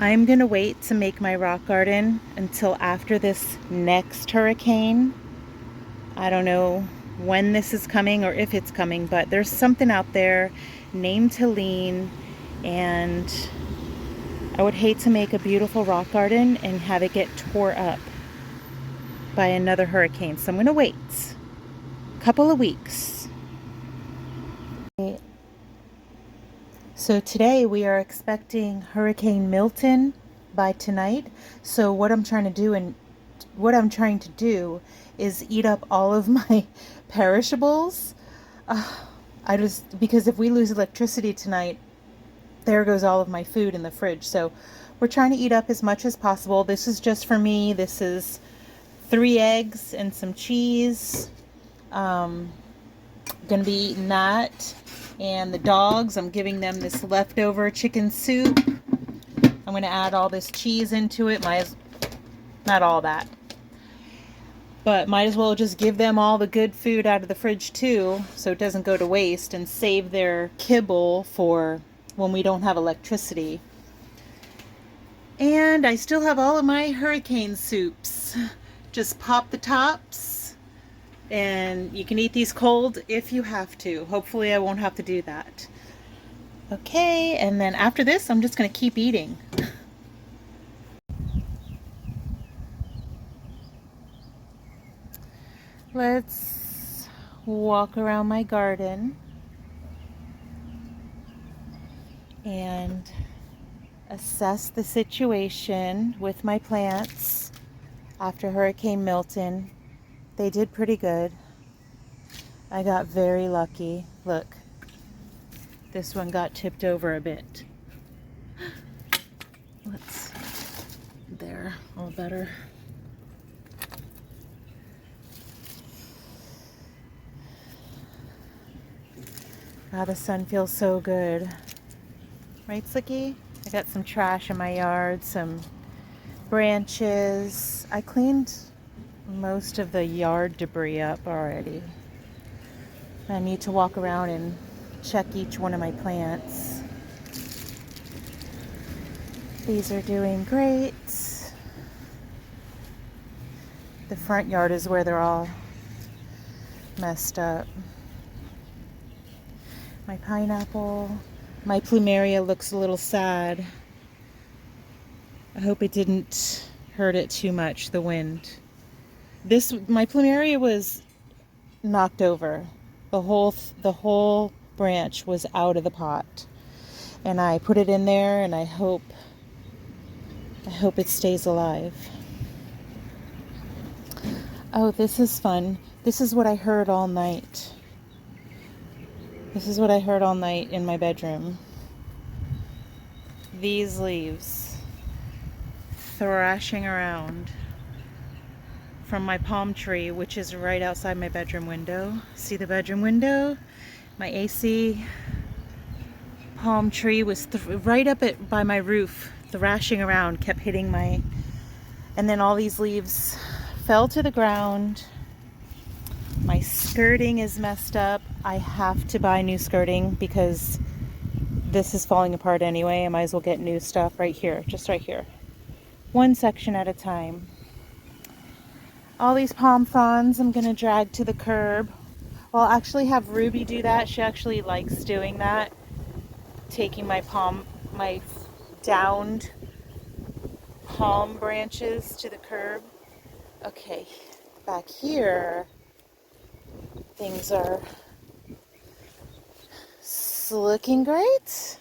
I'm gonna wait to make my rock garden until after this next hurricane. I don't know when this is coming or if it's coming, but there's something out there named Helene, and I would hate to make a beautiful rock garden and have it get tore up by another hurricane. So I'm gonna wait a couple of weeks. So today we are expecting Hurricane Milton by tonight. So what I'm trying to do is eat up all of my perishables. Because if we lose electricity tonight, there goes all of my food in the fridge. So we're trying to eat up as much as possible. This is just for me. This is 3 eggs and some cheese. Gonna be eating that. And the dogs, I'm giving them this leftover chicken soup. I'm going to add all this cheese into it. Not all that. But might as well just give them all the good food out of the fridge too, so it doesn't go to waste, and save their kibble for when we don't have electricity. And I still have all of my hurricane soups. Just pop the tops. And you can eat these cold if you have to. Hopefully I won't have to do that. Okay, and then after this, I'm just going to keep eating. Let's walk around my garden and assess the situation with my plants after Hurricane Milton. They did pretty good. I got very lucky. Look, this one got tipped over a bit. There, all better. God, the sun feels so good. Right, Slicky? I got some trash in my yard, some branches. I cleaned most of the yard debris up already. I need to walk around and check each one of my plants. These are doing great. The front yard is where they're all messed up. My pineapple, my plumeria looks a little sad. I hope it didn't hurt it too much, the wind. My plumeria was knocked over. The whole branch was out of the pot. And I put it in there, and I hope it stays alive. Oh, this is fun. This is what I heard all night. This is what I heard all night in my bedroom. These leaves thrashing around from my palm tree, which is right outside my bedroom window. See the bedroom window? My AC palm tree was right up by my roof, thrashing around, kept hitting and then all these leaves fell to the ground. My skirting is messed up. I have to buy new skirting because this is falling apart anyway. I might as well get new stuff right here, just right here. One section at a time. All these palm fronds I'm going to drag to the curb. Well, I'll actually have Ruby do that. She actually likes doing that. Taking my downed palm branches to the curb. Okay, back here, things are looking great.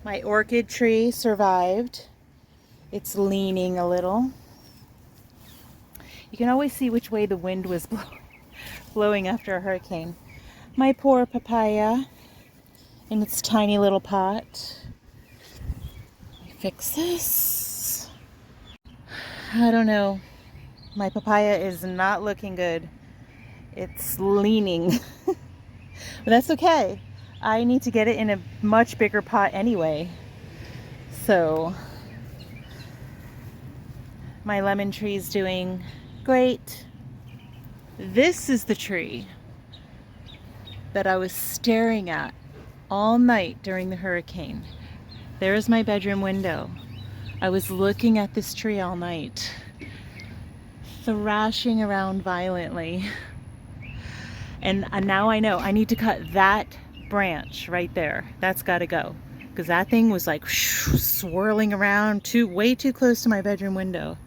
My orchid tree survived. It's leaning a little. You can always see which way the wind was blowing after a hurricane. My poor papaya in its tiny little pot. Let me fix this. I don't know. My papaya is not looking good. It's leaning. But that's okay. I need to get it in a much bigger pot anyway. So my lemon tree is doing great. This is the tree that I was staring at all night during the hurricane. There's my bedroom window. I was looking at this tree all night, thrashing around violently. And now I know I need to cut that branch right there. That's got to go. Because that thing was like swirling around way too close to my bedroom window.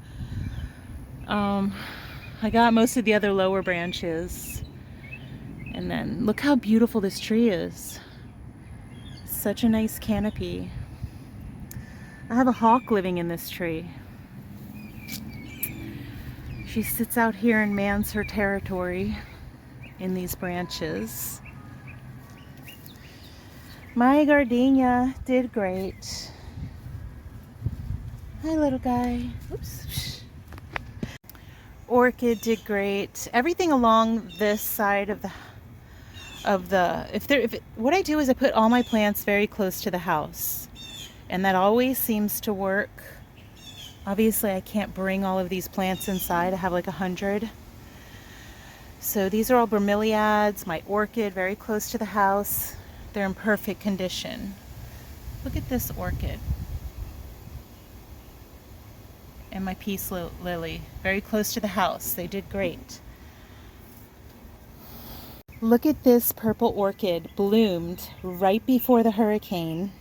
I got most of the other lower branches. And then look how beautiful this tree is. Such a nice canopy. I have a hawk living in this tree. She sits out here and mans her territory in these branches. My gardenia did great. Hi, little guy. Oops. Orchid did great. Everything along this side of what I do is I put all my plants very close to the house, and that always seems to work. Obviously, I can't bring all of these plants inside. I have like 100. So these are all bromeliads, my orchid very close to the house. They're in perfect condition. Look at this orchid. And my peace lily, very close to the house. They did great. Look at this purple orchid, bloomed right before the hurricane.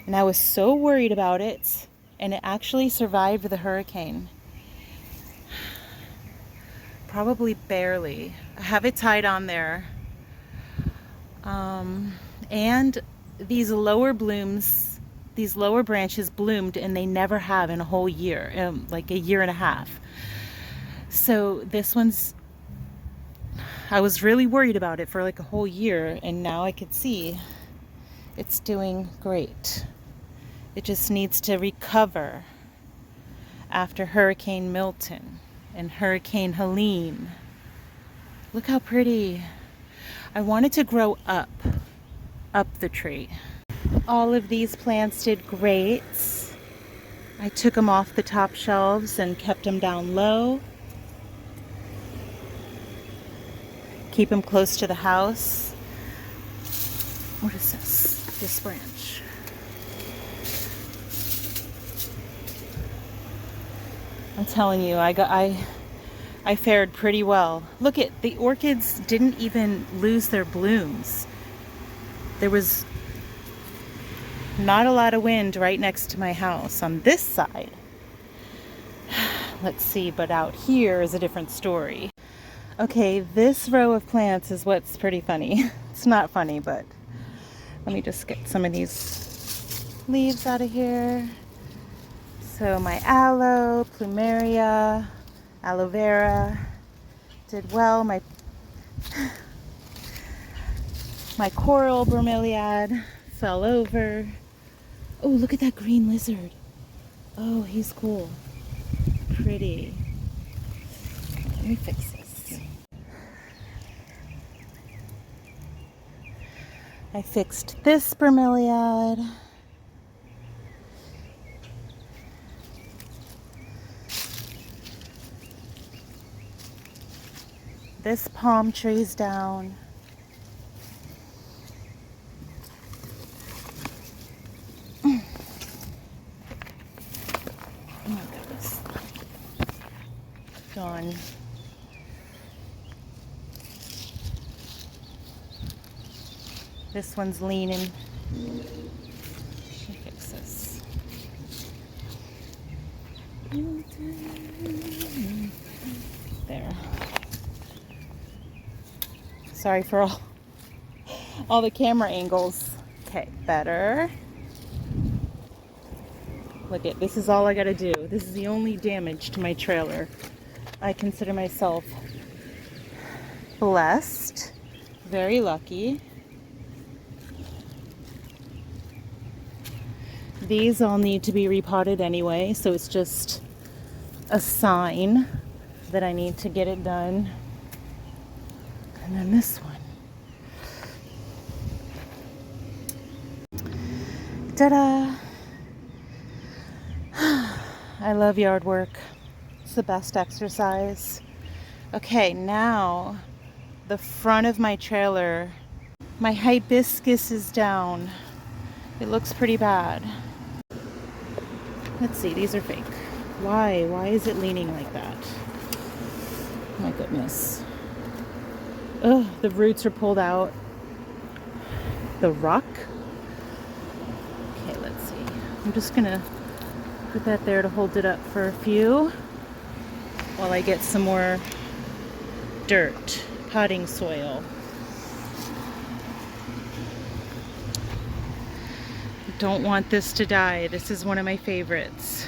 And I was so worried about it, and it actually survived the hurricane. Probably barely. I have it tied on there. And these lower blooms, these lower branches bloomed, and they never have in a whole year, like a year and a half. So this one's, I was really worried about it for like a whole year, and now I could see it's doing great. It just needs to recover after Hurricane Milton and Hurricane Helene. Look how pretty. I wanted to grow up the tree. All of these plants did great. I took them off the top shelves and kept them down low. Keep them close to the house. What is this? This branch. I'm telling you, I fared pretty well. Look at the orchids didn't even lose their blooms. There was not a lot of wind right next to my house on this side. Let's see, but out here is a different story. Okay, this row of plants is what's pretty funny. It's not funny, but let me just get some of these leaves out of here. So my aloe, plumeria, aloe vera did well. My coral bromeliad fell over. Oh, look at that green lizard. Oh, he's cool. Pretty. Let me fix this. I fixed this bromeliad. This palm tree's down. Oh my goodness. Gone. This one's leaning. Let me fix this. There. Sorry for all the camera angles. Okay, better. Look at this is all I gotta do. This is the only damage to my trailer. I consider myself blessed, very lucky. These all need to be repotted anyway, so it's just a sign that I need to get it done. And then this one. Ta-da! I love yard work. It's the best exercise. Okay, now the front of my trailer. My hibiscus is down. It looks pretty bad. Let's see, these are fake. Why? Why is it leaning like that? My goodness. Ugh, the roots are pulled out. The rock. Okay, let's see. I'm just gonna put that there to hold it up for a few while I get some more dirt, potting soil. Don't want this to die. This is one of my favorites.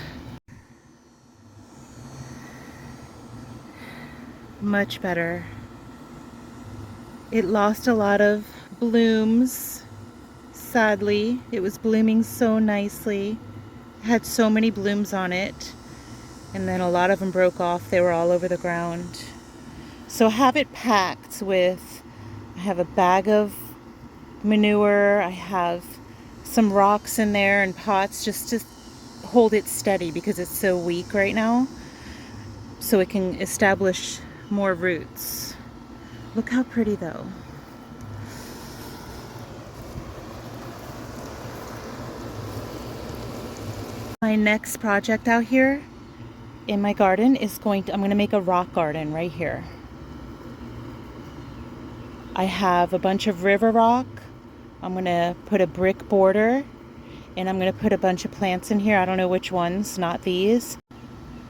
Much better. It lost a lot of blooms, sadly. It was blooming so nicely. It had so many blooms on it. And then a lot of them broke off. They were all over the ground. So have it packed with, I have a bag of manure. I have some rocks in there and pots just to hold it steady because it's so weak right now. So it can establish more roots. Look how pretty though. My next project out here in my garden is I'm going to make a rock garden right here. I have a bunch of river rock. I'm going to put a brick border and I'm going to put a bunch of plants in here. I don't know which ones, not these.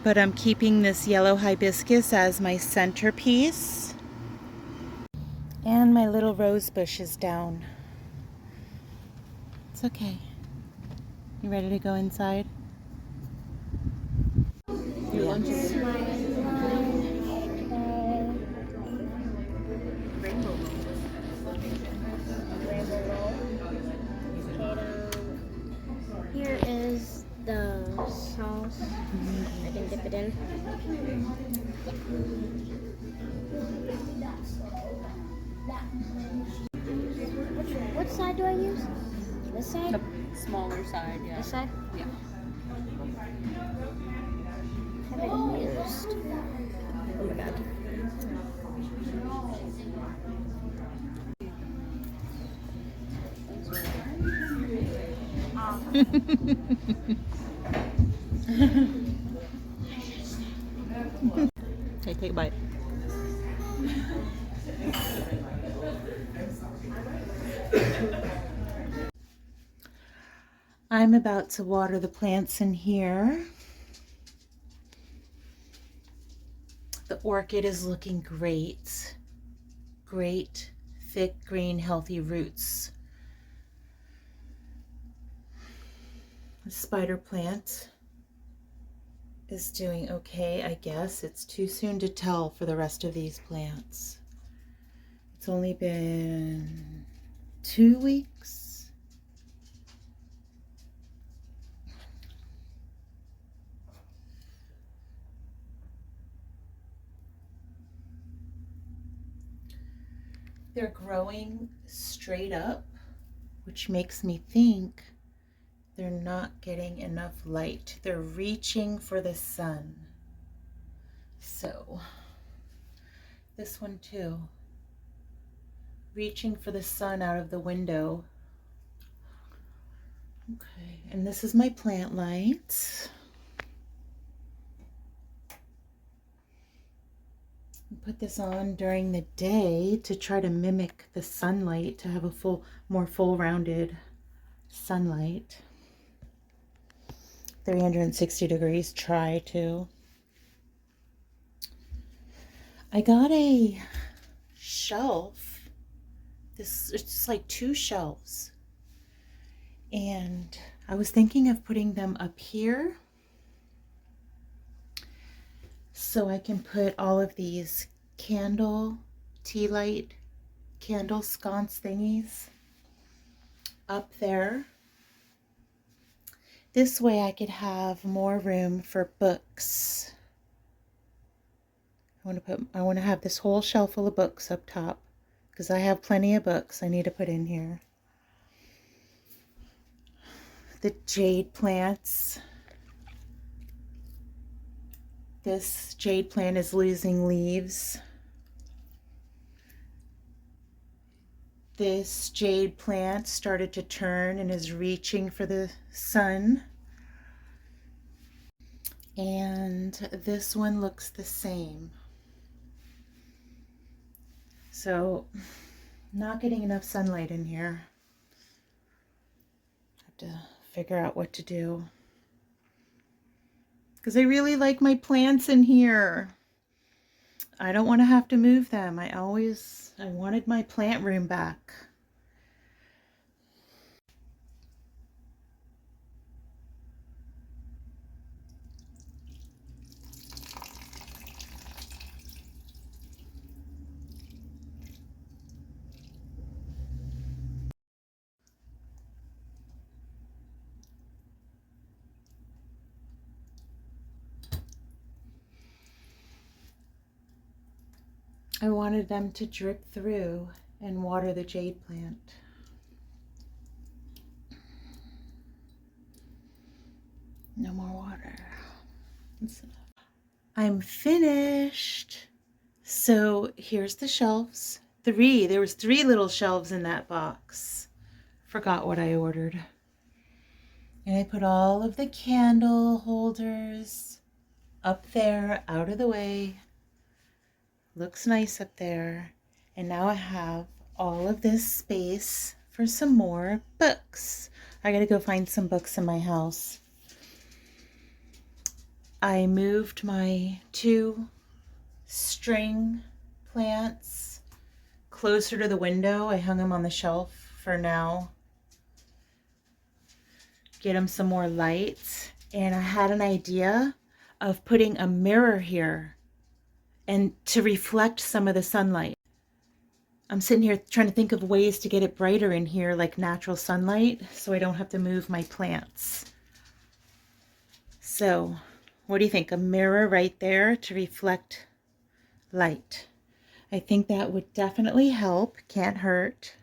But I'm keeping this yellow hibiscus as my centerpiece. And my little rose bush is down. It's okay. You ready to go inside? Your lunch is Here is the sauce. I can dip it in. What side do I use? This side? the smaller side, yeah. This side? Yeah. Haven't used. Oh my god. Okay, take a bite. I'm about to water the plants in here. The orchid is looking great. Great, thick, green, healthy roots. The spider plant is doing okay, I guess. It's too soon to tell for the rest of these plants. It's only been 2 weeks. They're growing straight up, which makes me think they're not getting enough light. They're reaching for the sun. So, this one too. Reaching for the sun out of the window. Okay, and this is my plant light. Put this on during the day to try to mimic the sunlight, to have a more full rounded sunlight. 360 degrees, try to. I got a shelf. It's just like 2 shelves. And I was thinking of putting them up here so I can put all of these tea light, candle sconce thingies up there. This way I could have more room for books. I want to have this whole shelf full of books up top because I have plenty of books I need to put in here. The jade plants. This jade plant is losing leaves. This jade plant started to turn and is reaching for the sun. And this one looks the same. So, not getting enough sunlight in here. Have to figure out what to do. Because I really like my plants in here. I don't want to have to move them. I wanted my plant room back. I wanted them to drip through and water the jade plant. No more water. That's enough. I'm finished. So here's the shelves. There was 3 little shelves in that box. Forgot what I ordered. And I put all of the candle holders up there, out of the way. Looks nice up there. And now I have all of this space for some more books. I gotta go find some books in my house. I moved my 2 string plants closer to the window. I hung them on the shelf for now. Get them some more light. And I had an idea of putting a mirror here and to reflect some of the sunlight. I'm sitting here trying to think of ways to get it brighter in here, like natural sunlight, so I don't have to move my plants. So, what do you think? A mirror right there to reflect light. I think that would definitely help. Can't hurt.